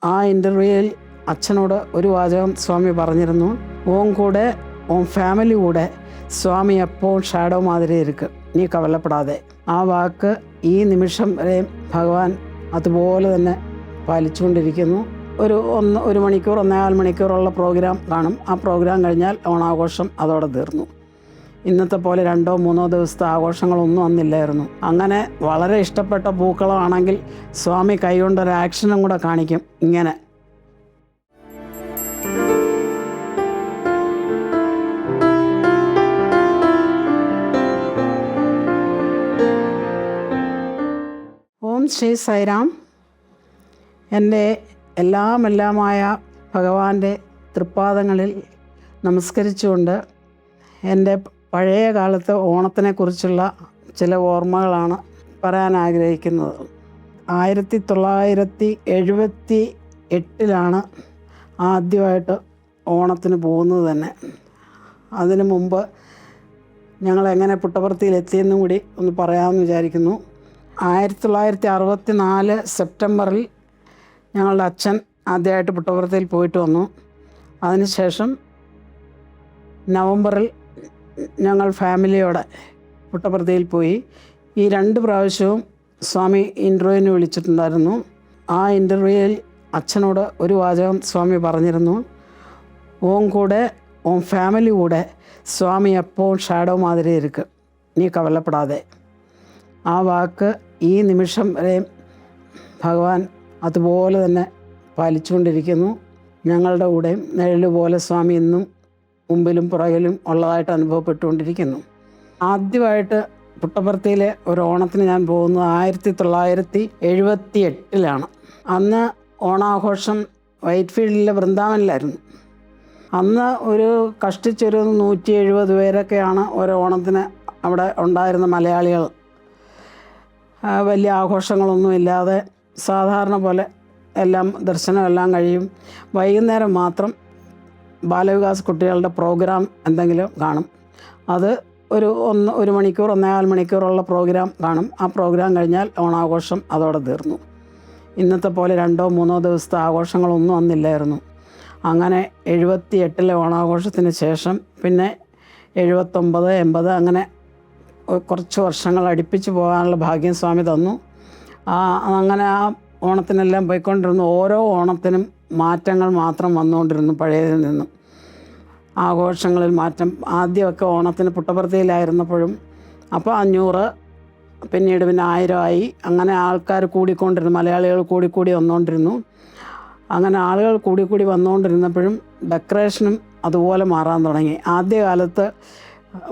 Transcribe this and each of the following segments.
ആ ഇൻ്റർവ്യൂവിൽ അച്ഛനോട് ഒരു വാചകം സ്വാമി പറഞ്ഞിരുന്നു, ഓൻ കൂടെ ഓൻ ഫാമിലി കൂടെ സ്വാമി എപ്പോൾ ഷാഡോ മാതിരി ഇരിക്കും, നീ കവലപ്പെടാതെ. ആ വാക്ക് ഈ നിമിഷം വരെ ഭഗവാൻ അതുപോലെ തന്നെ പാലിച്ചുകൊണ്ടിരിക്കുന്നു. ഒരു മണിക്കൂർ 1.25 മണിക്കൂറുള്ള പ്രോഗ്രാം കാണും. ആ പ്രോഗ്രാം കഴിഞ്ഞാൽ ഓണാഘോഷം അതോടെ തീർന്നു. ഇന്നത്തെ പോലെ 2-3 ദിവസത്തെ ആഘോഷങ്ങളൊന്നും അന്നില്ലായിരുന്നു. അങ്ങനെ വളരെ ഇഷ്ടപ്പെട്ട പൂക്കളമാണെങ്കിൽ സ്വാമി കൈകൊണ്ടൊരു ആക്ഷനും കൂടെ കാണിക്കും, ഇങ്ങനെ. ഓം ശ്രീ സായിരാം. എൻ്റെ എല്ലാമായ ഭഗവാന്റെ തൃപ്പാദങ്ങളിൽ നമസ്കരിച്ചുകൊണ്ട് എൻ്റെ പഴയ കാലത്ത് ഓണത്തിനെക്കുറിച്ചുള്ള ചില ഓർമ്മകളാണ് പറയാൻ ആഗ്രഹിക്കുന്നത്. 1978 ആദ്യമായിട്ട് ഓണത്തിന് പോകുന്നത് തന്നെ. അതിനു മുമ്പ് ഞങ്ങളെങ്ങനെ പുട്ടപർത്തിയിലെത്തിയെന്നും കൂടി ഒന്ന് പറയാമെന്ന് വിചാരിക്കുന്നു. 1964 സെപ്റ്റംബറിൽ ഞങ്ങളുടെ അച്ഛൻ ആദ്യമായിട്ട് പുട്ടപർത്തിയിൽ പോയിട്ട് വന്നു. അതിനുശേഷം നവംബറിൽ ഞങ്ങൾ ഫാമിലിയോടെ പുട്ടപർത്തിയിൽ പോയി. ഈ 2 പ്രാവശ്യവും സ്വാമി ഇൻ്റർവ്യൂവിന് വിളിച്ചിട്ടുണ്ടായിരുന്നു. ആ ഇൻ്റർവ്യൂവിൽ അച്ഛനോട് ഒരു വാചകം സ്വാമി പറഞ്ഞിരുന്നു, ഓൻ കൂടെ ഓൻ ഫാമിലി കൂടെ സ്വാമി എപ്പോൾ ഷാഡോ മാതിരി ഇരിക്കും, നീ കവലപ്പെടാതെ. ആ വാക്ക് ഈ നിമിഷം വരെ ഭഗവാൻ അതുപോലെ തന്നെ പാലിച്ചുകൊണ്ടിരിക്കുന്നു. ഞങ്ങളുടെ കൂടെയും നിഴല് പോലെ സ്വാമി ഇന്നും മുമ്പിലും പുറകിലും ഉള്ളതായിട്ട് അനുഭവപ്പെട്ടുകൊണ്ടിരിക്കുന്നു. ആദ്യമായിട്ട് പുട്ടപർത്തിയിലെ ഒരു ഓണത്തിന് ഞാൻ പോകുന്നത് 1978 അന്ന് ഓണാഘോഷം വൈറ്റ് ഫീൽഡിലെ വൃന്ദാവനിലായിരുന്നു. അന്ന് ഒരു കഷ്ടിച്ചൊരു 170 പേരൊക്കെയാണ് ഒരു ഓണത്തിന് അവിടെ ഉണ്ടായിരുന്ന മലയാളികൾ. വലിയ ആഘോഷങ്ങളൊന്നുമില്ലാതെ സാധാരണ പോലെ ദർശനമെല്ലാം കഴിയും. വൈകുന്നേരം മാത്രം ബാലവികാസ് കുട്ടികളുടെ പ്രോഗ്രാം എന്തെങ്കിലും കാണും. അത് ഒരു മണിക്കൂർ 1.25 മണിക്കൂറുള്ള പ്രോഗ്രാം കാണും. ആ പ്രോഗ്രാം കഴിഞ്ഞാൽ ഓണാഘോഷം അതോടെ തീർന്നു. ഇന്നത്തെ പോലെ 2-3 ദിവസത്തെ ആഘോഷങ്ങളൊന്നും അന്നില്ലായിരുന്നു. അങ്ങനെ 78 ഓണാഘോഷത്തിന് ശേഷം പിന്നെ 79, 80 അങ്ങനെ കുറച്ച് വർഷങ്ങൾ അടുപ്പിച്ച് പോകാനുള്ള ഭാഗ്യം സ്വാമി തന്നു. അങ്ങനെ ആ ഓണത്തിനെല്ലാം പോയിക്കൊണ്ടിരുന്നു. ഓരോ ഓണത്തിനും മാറ്റങ്ങൾ മാത്രം വന്നുകൊണ്ടിരുന്നു പഴയതിൽ നിന്നും. ആഘോഷങ്ങളിൽ മാറ്റം. ആദ്യമൊക്കെ ഓണത്തിന് പുട്ടപർത്തിയിലായിരുന്നപ്പോഴും അപ്പോൾ 500, പിന്നീട് 1000 ആയി. അങ്ങനെ ആൾക്കാർ കൂടിക്കൊണ്ടിരുന്നു, മലയാളികൾ കൂടി വന്നുകൊണ്ടിരുന്നു. അങ്ങനെ ആളുകൾ കൂടി വന്നുകൊണ്ടിരുന്നപ്പോഴും ഡെക്കറേഷനും അതുപോലെ മാറാൻ തുടങ്ങി. ആദ്യകാലത്ത്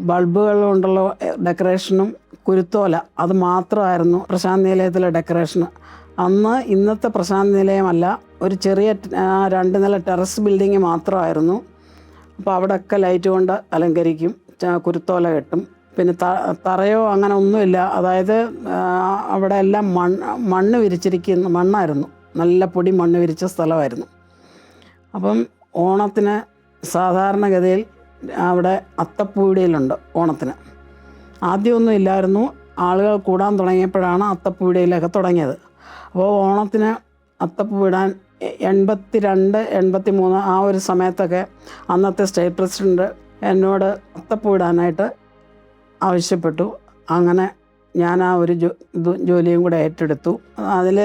ബൾബുകൾ കൊണ്ടുള്ള ഡെക്കറേഷനും കുരുത്തോല അത് മാത്രമായിരുന്നു പ്രശാന്തി നിലയത്തിലെ ഡെക്കറേഷന്. അന്ന് ഇന്നത്തെ പ്രശാന്തി നിലയമല്ല, ഒരു ചെറിയ 2 നില ടെറസ് ബിൽഡിങ് മാത്രമായിരുന്നു. അപ്പോൾ അവിടെയൊക്കെ ലൈറ്റ് കൊണ്ട് അലങ്കരിക്കും, കുരുത്തോല കെട്ടും. പിന്നെ തറയോ അങ്ങനെ ഒന്നുമില്ല. അതായത് അവിടെ എല്ലാം മണ്ണ് വിരിച്ചിരിക്കുന്ന മണ്ണായിരുന്നു, നല്ല പൊടി മണ്ണ് വിരിച്ച സ്ഥലമായിരുന്നു. അപ്പം ഓണത്തിന് സാധാരണഗതിയിൽ അവിടെ അത്തപ്പൂവിടിയിലുണ്ട് ഓണത്തിന്. ആദ്യമൊന്നും ഇല്ലായിരുന്നു, ആളുകൾ കൂടാൻ തുടങ്ങിയപ്പോഴാണ് അത്തപ്പൂവിടിയിലൊക്കെ തുടങ്ങിയത്. അപ്പോൾ ഓണത്തിന് അത്തപ്പൂവിടാൻ 82, 83 ആ ഒരു സമയത്തൊക്കെ അന്നത്തെ സ്റ്റേറ്റ് പ്രസിഡൻറ്റ് എന്നോട് അത്തപ്പൂവിടാനായിട്ട് ആവശ്യപ്പെട്ടു. അങ്ങനെ ഞാൻ ആ ഒരു ജോലിയും കൂടെ ഏറ്റെടുത്തു. അതിൽ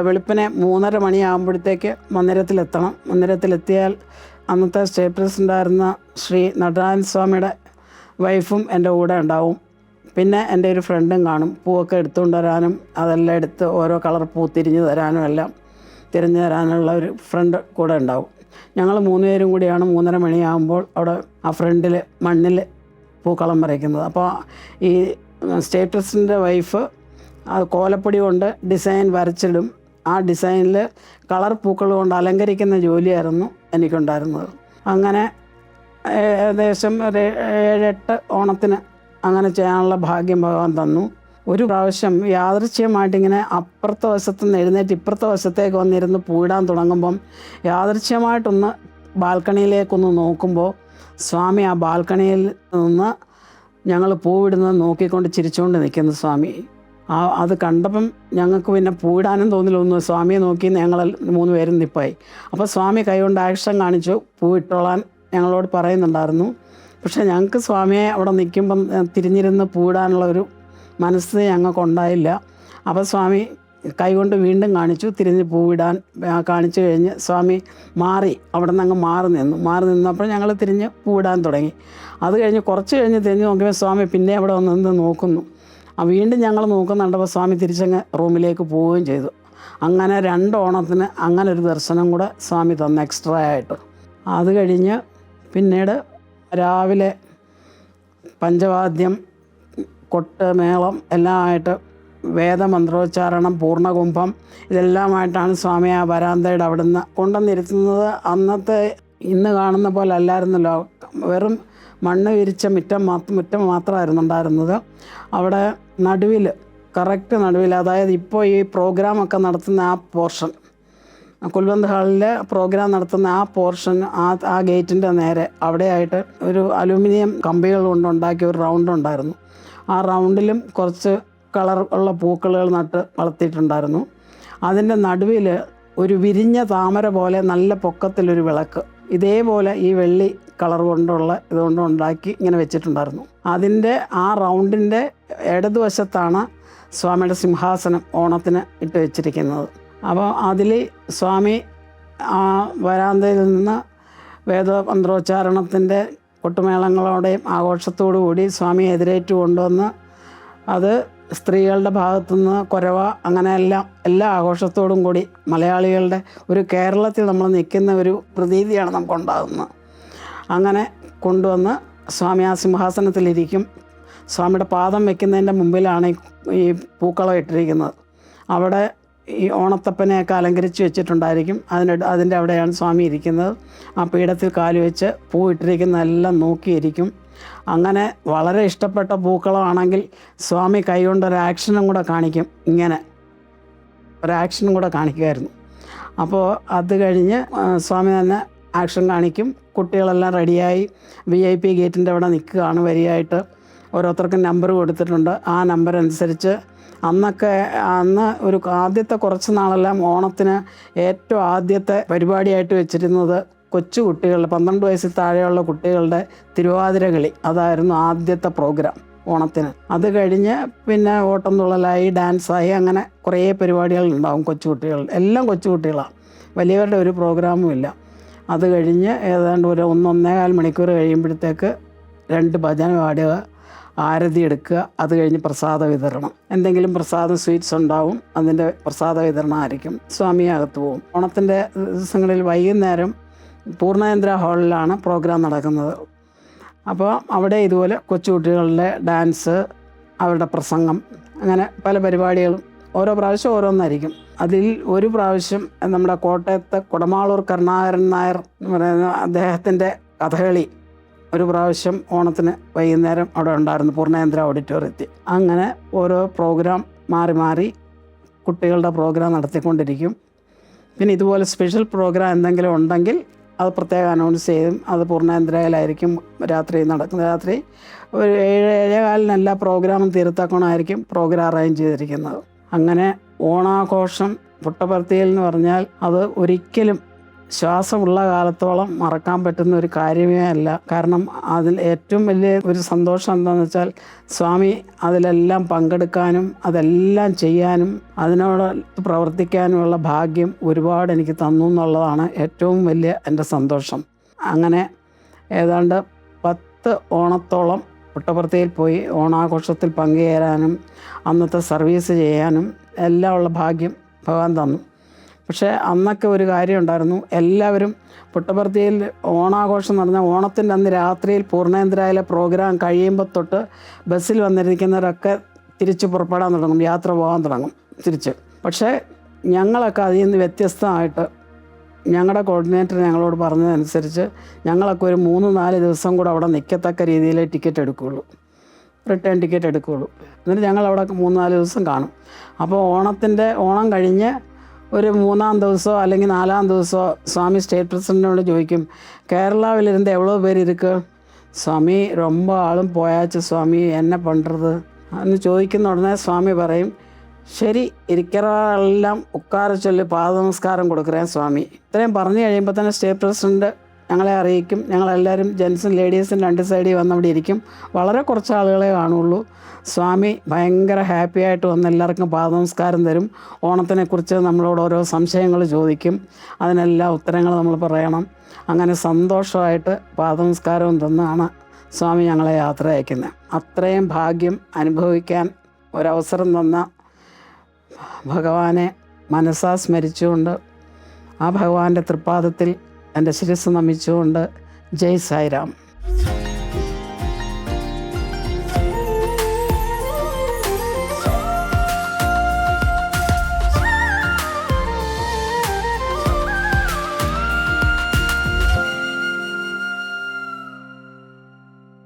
വെളുപ്പിനെ 3:30 മണിയാകുമ്പോഴത്തേക്ക് മന്ദിരത്തിലെത്തണം. മന്ദിരത്തിലെത്തിയാൽ അന്നത്തെ സ്റ്റേറ്റ് പ്രസിഡൻ്റായിരുന്ന ശ്രീ നടരാജൻ സ്വാമിയുടെ വൈഫും എൻ്റെ കൂടെ ഉണ്ടാവും. പിന്നെ എൻ്റെ ഒരു ഫ്രണ്ടും കാണും. പൂവൊക്കെ എടുത്തുകൊണ്ട് വരാനും അതെല്ലാം എടുത്ത് ഓരോ കളർ പൂ തിരിഞ്ഞു തരാനുള്ള ഒരു ഫ്രണ്ട് കൂടെ ഉണ്ടാവും. ഞങ്ങൾ 3 പേരും കൂടിയാണ് 3:30 മണിയാകുമ്പോൾ അവിടെ ആ ഫ്രണ്ടിൽ മണ്ണിൽ പൂക്കളം വരയ്ക്കുന്നത്. അപ്പോൾ ഈ സ്റ്റേറ്റ് പ്രസിഡൻ്റ് വൈഫ് കോലപ്പൊടി കൊണ്ട് ഡിസൈൻ വരച്ചിടും. ആ ഡിസൈനിൽ കളർ പൂക്കൾ കൊണ്ട് അലങ്കരിക്കുന്ന ജോലിയായിരുന്നു എനിക്കുണ്ടായിരുന്നത്. അങ്ങനെ ഏകദേശം ഒരു 7-8 ഓണത്തിന് അങ്ങനെ ചെയ്യാനുള്ള ഭാഗ്യം ഭഗവാൻ തന്നു. ഒരു പ്രാവശ്യം യാദൃച്ഛികമായിട്ടിങ്ങനെ അപ്പുറത്തെ വശത്ത് നിന്ന് എഴുന്നേറ്റ് ഇപ്പുറത്തെ വശത്തേക്ക് വന്നിരുന്ന് പൂവിടാൻ തുടങ്ങുമ്പം യാദൃച്ഛികമായിട്ടൊന്ന് ബാൽക്കണിയിലേക്കൊന്ന് നോക്കുമ്പോൾ സ്വാമി ആ ബാൽക്കണിയിൽ നിന്ന് ഞങ്ങൾ പൂവിടുന്നത് നോക്കിക്കൊണ്ട് ചിരിച്ചുകൊണ്ട് നിൽക്കുന്നു സ്വാമി. അത് കണ്ടപ്പം ഞങ്ങൾക്ക് പിന്നെ പൂവിടാനും തോന്നില്ല. സ്വാമിയെ നോക്കി ഞങ്ങൾ 3 പേരും നിപ്പായി. അപ്പോൾ സ്വാമി കൈകൊണ്ട് ആക്ഷൻ കാണിച്ചു പൂവിട്ടോളാൻ ഞങ്ങളോട് പറയുന്നുണ്ടായിരുന്നു. പക്ഷേ ഞങ്ങൾക്ക് സ്വാമിയെ അവിടെ നിൽക്കുമ്പം തിരിഞ്ഞിരുന്ന് പൂവിടാനുള്ള ഒരു മനസ്സ് ഞങ്ങൾക്കുണ്ടായില്ല. അപ്പോൾ സ്വാമി കൈകൊണ്ട് വീണ്ടും കാണിച്ചു, തിരിഞ്ഞ് പൂവിടാൻ കാണിച്ചു കഴിഞ്ഞ് സ്വാമി അവിടെ നിന്ന് അങ്ങ് മാറി നിന്നപ്പോൾ ഞങ്ങൾ തിരിഞ്ഞ് പൂവിടാൻ തുടങ്ങി. അത് കഴിഞ്ഞ് കുറച്ച് കഴിഞ്ഞ് തിരിഞ്ഞ് നോക്കിയപ്പോൾ സ്വാമി പിന്നെ അവിടെ വന്ന് നോക്കുന്നു. വീണ്ടും ഞങ്ങൾ നോക്കുന്നുണ്ടപ്പോൾ സ്വാമി തിരിച്ചങ്ങ് റൂമിലേക്ക് പോവുകയും ചെയ്തു. അങ്ങനെ 2 ഓണത്തിന് അങ്ങനെ ഒരു ദർശനം കൂടെ സ്വാമി തന്നു എക്സ്ട്രാ ആയിട്ട്. അത് കഴിഞ്ഞ് പിന്നീട് രാവിലെ പഞ്ചവാദ്യം, കൊട്ട്, മേളം എല്ലാം ആയിട്ട് വേദമന്ത്രോച്ചാരണം, പൂർണ്ണകുംഭം ഇതെല്ലാമായിട്ടാണ് സ്വാമി ആ വരാന്തയുടെ അവിടുന്ന് കൊണ്ടുവന്നിരുത്തുന്നത്. അന്നത്തെ ഇന്ന് കാണുന്ന പോലെ അല്ലായിരുന്നല്ലോ, വെറും മണ്ണ് വിരിച്ച മുറ്റം മാത്രമായിരുന്നു ഉണ്ടായിരുന്നത്. അവിടെ നടുവിൽ, കറക്റ്റ് നടുവിൽ, അതായത് ഇപ്പോൾ ഈ പ്രോഗ്രാമൊക്കെ നടത്തുന്ന ആ പോർഷൻ, കുൽവന്ത് ഹാളിൽ പ്രോഗ്രാം നടത്തുന്ന ആ പോർഷൻ, ആ ഗേറ്റിൻ്റെ നേരെ അവിടെയായിട്ട് ഒരു അലൂമിനിയം കമ്പികൾ കൊണ്ടുണ്ടാക്കിയ ഒരു റൗണ്ട് ഉണ്ടായിരുന്നു. ആ റൗണ്ടിലും കുറച്ച് കളർ ഉള്ള പൂക്കളുകൾ നട്ട് വളർത്തിയിട്ടുണ്ടായിരുന്നു. അതിൻ്റെ നടുവിൽ ഒരു വിരിഞ്ഞ താമര പോലെ നല്ല പൊക്കത്തിലൊരു വിളക്ക് ഇതേപോലെ ഈ വെള്ളി കളർ ഇതുകൊണ്ട് ഉണ്ടാക്കി ഇങ്ങനെ വെച്ചിട്ടുണ്ടായിരുന്നു. അതിൻ്റെ ആ റൗണ്ടിൻ്റെ ഇടതുവശത്താണ് സ്വാമിയുടെ സിംഹാസനം ഓണത്തിന് ഇട്ട് വെച്ചിരിക്കുന്നത്. അപ്പോൾ അതിൽ സ്വാമി ആ വരാന്തയിൽ നിന്ന് വേദമന്ത്രോച്ചാരണത്തിൻ്റെ കൊട്ടുമേളങ്ങളോടെയും ആഘോഷത്തോടു കൂടി സ്വാമി എതിരേറ്റു കൊണ്ടുവന്ന് അത് സ്ത്രീകളുടെ ഭാഗത്തുനിന്ന് കുരവ അങ്ങനെ എല്ലാ ആഘോഷത്തോടും കൂടി മലയാളികളുടെ ഒരു കേരളത്തിൽ നമ്മൾ നിൽക്കുന്ന ഒരു പ്രതീതിയാണ് നമുക്കുണ്ടാകുന്നത്. അങ്ങനെ കൊണ്ടുവന്ന് സ്വാമി ആ സിംഹാസനത്തിലിരിക്കും. സ്വാമിയുടെ പാദം വയ്ക്കുന്നതിൻ്റെ മുമ്പിലാണ് ഈ പൂക്കളം ഇട്ടിരിക്കുന്നത്. അവിടെ ഈ ഓണത്തപ്പനെയൊക്കെ അലങ്കരിച്ച് വെച്ചിട്ടുണ്ടായിരിക്കും. അതിൻ്റെ അവിടെയാണ് സ്വാമി ഇരിക്കുന്നത്. ആ പീഠത്തിൽ കാല് വെച്ച് പൂ ഇട്ടിരിക്കുന്നതെല്ലാം നോക്കിയിരിക്കും. അങ്ങനെ വളരെ ഇഷ്ടപ്പെട്ട പൂക്കളമാണെങ്കിൽ സ്വാമി കൈകൊണ്ട് ആക്ഷനും കൂടെ കാണിക്കും. ഇങ്ങനെ ആക്ഷനും കൂടെ കാണിക്കുമായിരുന്നു. അപ്പോൾ അത് കഴിഞ്ഞ് സ്വാമി തന്നെ ആക്ഷൻ കാണിക്കും. കുട്ടികളെല്ലാം റെഡിയായി VIP ഗേറ്റിൻ്റെ അവിടെ നിൽക്കുകയാണ് വരിയായിട്ട്. ഓരോരുത്തർക്കും നമ്പർ കൊടുത്തിട്ടുണ്ട്. ആ നമ്പർ അനുസരിച്ച് അന്ന് ഒരു ആദ്യത്തെ കുറച്ച് നാളെല്ലാം ഓണത്തിന് ഏറ്റവും ആദ്യത്തെ പരിപാടിയായിട്ട് വെച്ചിരുന്നത് കൊച്ചു കുട്ടികളുടെ 12 വയസ്സിൽ താഴെയുള്ള കുട്ടികളുടെ തിരുവാതിര കളി. അതായിരുന്നു ആദ്യത്തെ പ്രോഗ്രാം ഓണത്തിന്. അത് കഴിഞ്ഞ് പിന്നെ ഓട്ടം തുള്ളലായി, ഡാൻസായി, അങ്ങനെ കുറേ പരിപാടികളുണ്ടാവും കൊച്ചുകുട്ടികൾ. എല്ലാം കൊച്ചുകുട്ടികളാണ്, വലിയവരുടെ ഒരു പ്രോഗ്രാമും ഇല്ല. അത് കഴിഞ്ഞ് ഏതാണ്ട് ഒരു 1-1.25 മണിക്കൂർ കഴിയുമ്പോഴത്തേക്ക് 2 ഭജന പാടുക, ആരതി എടുക്കുക. അത് കഴിഞ്ഞ് പ്രസാദ വിതരണം, എന്തെങ്കിലും പ്രസാദം സ്വീറ്റ്സ് ഉണ്ടാവും, അതിൻ്റെ പ്രസാദ വിതരണം ആയിരിക്കും. സ്വാമി അകത്ത് പോകും. ഓണത്തിൻ്റെ ദിവസങ്ങളിൽ വൈകുന്നേരം പൂർണ്ണചന്ദ്ര ഹാളിലാണ് പ്രോഗ്രാം നടക്കുന്നത്. അപ്പോൾ അവിടെ ഇതുപോലെ കൊച്ചുകുട്ടികളുടെ ഡാൻസ്, അവരുടെ പ്രസംഗം, അങ്ങനെ പല പരിപാടികളും ഓരോ പ്രാവശ്യം ഓരോന്നായിരിക്കും. അതിൽ ഒരു പ്രാവശ്യം നമ്മുടെ കോട്ടയത്തെ കുടമാളൂർ കരുണാകരൻ നായർ എന്ന് പറയുന്ന അദ്ദേഹത്തിൻ്റെ കഥകളി ഒരു പ്രാവശ്യം ഓണത്തിന് വൈകുന്നേരം അവിടെ ഉണ്ടായിരുന്നു പൂർണ്ണചന്ദ്ര ഓഡിറ്റോറിയത്തിൽ. അങ്ങനെ ഓരോ പ്രോഗ്രാം മാറി മാറി കുട്ടികളുടെ പ്രോഗ്രാം നടത്തിക്കൊണ്ടിരിക്കും. പിന്നെ ഇതുപോലെ സ്പെഷ്യൽ പ്രോഗ്രാം എന്തെങ്കിലും ഉണ്ടെങ്കിൽ അത് പ്രത്യേകം അനൗൺസ് ചെയ്യും. അത് പൂർണ്ണചന്ദ്രയിലായിരിക്കും രാത്രി നടക്കുന്നത്. രാത്രി ഒരു 7-7:15 എല്ലാ പ്രോഗ്രാമും തീർത്തക്കണമായിരിക്കും പ്രോഗ്രാം അറേഞ്ച് ചെയ്തിരിക്കുന്നത്. അങ്ങനെ ഓണാഘോഷം പുട്ടപർത്തിയിൽ എന്ന് പറഞ്ഞാൽ അത് ഒരിക്കലും ശ്വാസമുള്ള കാലത്തോളം മറക്കാൻ പറ്റുന്ന ഒരു കാര്യമേ അല്ല. കാരണം അതിൽ ഏറ്റവും വലിയ ഒരു സന്തോഷം എന്താണെന്ന് വെച്ചാൽ സ്വാമി അതിലെല്ലാം പങ്കെടുക്കാനും അതെല്ലാം ചെയ്യാനും അതിനോട് പ്രവർത്തിക്കാനുമുള്ള ഭാഗ്യം ഒരുപാട് എനിക്ക് തന്നു എന്നുള്ളതാണ് ഏറ്റവും വലിയ എൻ്റെ സന്തോഷം. അങ്ങനെ ഏതാണ്ട് 10 ഓണത്തോളം പുട്ടപർത്തിയിൽ പോയി ഓണാഘോഷത്തിൽ പങ്കുചേരാനും അന്നത്തെ സർവീസ് ചെയ്യാനും എല്ലാം ഉള്ള ഭാഗ്യം ഭഗവാൻ തന്നു. പക്ഷേ അന്നൊക്കെ ഒരു കാര്യം ഉണ്ടായിരുന്നു. എല്ലാവരും പുട്ടപർത്തിയിൽ ഓണാഘോഷം നടന്നാൽ ഓണത്തിൻ്റെ അന്ന് രാത്രിയിൽ പൂർണ്ണചന്ദ്രയിലെ പ്രോഗ്രാം കഴിയുമ്പോൾ തൊട്ട് ബസ്സിൽ വന്നിരിക്കുന്നവരൊക്കെ തിരിച്ച് പുറപ്പെടാൻ തുടങ്ങും, യാത്ര പോകാൻ തുടങ്ങും തിരിച്ച്. പക്ഷേ ഞങ്ങളൊക്കെ അതിൽ നിന്ന് വ്യത്യസ്തമായിട്ട് ഞങ്ങളുടെ കോർഡിനേറ്റർ ഞങ്ങളോട് പറഞ്ഞതനുസരിച്ച് ഞങ്ങളൊക്കെ ഒരു 3-4 ദിവസം കൂടെ അവിടെ നിൽക്കത്തക്ക രീതിയിൽ ടിക്കറ്റ് എടുക്കുകയുള്ളൂ, റിട്ടേൺ ടിക്കറ്റ് എടുക്കുകയുള്ളൂ. എന്നിട്ട് ഞങ്ങളവിടെ 3-4 ദിവസം കാണും. അപ്പോൾ ഓണം കഴിഞ്ഞ് ഒരു 3-ാം ദിവസമോ അല്ലെങ്കിൽ 4-ാം ദിവസമോ സ്വാമി സ്റ്റേറ്റ് പ്രസിഡൻറ്റിനോട് ചോദിക്കും, കേരളാവിലിരുന്ന് എவ்வளோ பேர் இருக்கு? സ്വാമി ரொம்ப ആളും പോയാച്ച് സ്വാമി എന്നെ പണ്ടത് എന്ന് ചോദിക്കുന്ന ഉടനെ സ്വാമി പറയും, ശരി, ഇരിக்கிறവരെല്ലാം ഉക്കാര ചൊല്ലി പാദനമസ്കാരം കൊടുക്കുകയും സ്വാമി. ഇത്രയും പറഞ്ഞു കഴിയുമ്പോൾ തന്നെ സ്റ്റേറ്റ് പ്രസിഡൻറ്റ് ഞങ്ങളെ അറിയിക്കും. ഞങ്ങളെല്ലാവരും ജെൻസും ലേഡീസും രണ്ട് സൈഡിൽ വന്നവിടെ ഇരിക്കും. വളരെ കുറച്ച് ആളുകളെ കാണുള്ളൂ. സ്വാമി ഭയങ്കര ഹാപ്പി ആയിട്ട് വന്ന് എല്ലാവർക്കും പാദനമസ്കാരം തരും. ഓണത്തിനെക്കുറിച്ച് നമ്മളോട് ഓരോ സംശയങ്ങൾ ചോദിക്കും. അതിനെല്ലാം ഉത്തരങ്ങൾ നമ്മൾ പറയണം. അങ്ങനെ സന്തോഷമായിട്ട് പാദനമസ്കാരവും തന്നാണ് സ്വാമി ഞങ്ങളെ യാത്ര അയക്കുന്നത്. അത്രയും ഭാഗ്യം അനുഭവിക്കാൻ ഒരവസരം തന്ന ഭഗവാനെ മനസ്സാ സ്മരിച്ചുകൊണ്ട് ആ ഭഗവാന്റെ തൃപ്പാദത്തിൽ എൻ്റെ ശിരസ്സ് നമിച്ചുകൊണ്ട് ജയ് സായിരാം.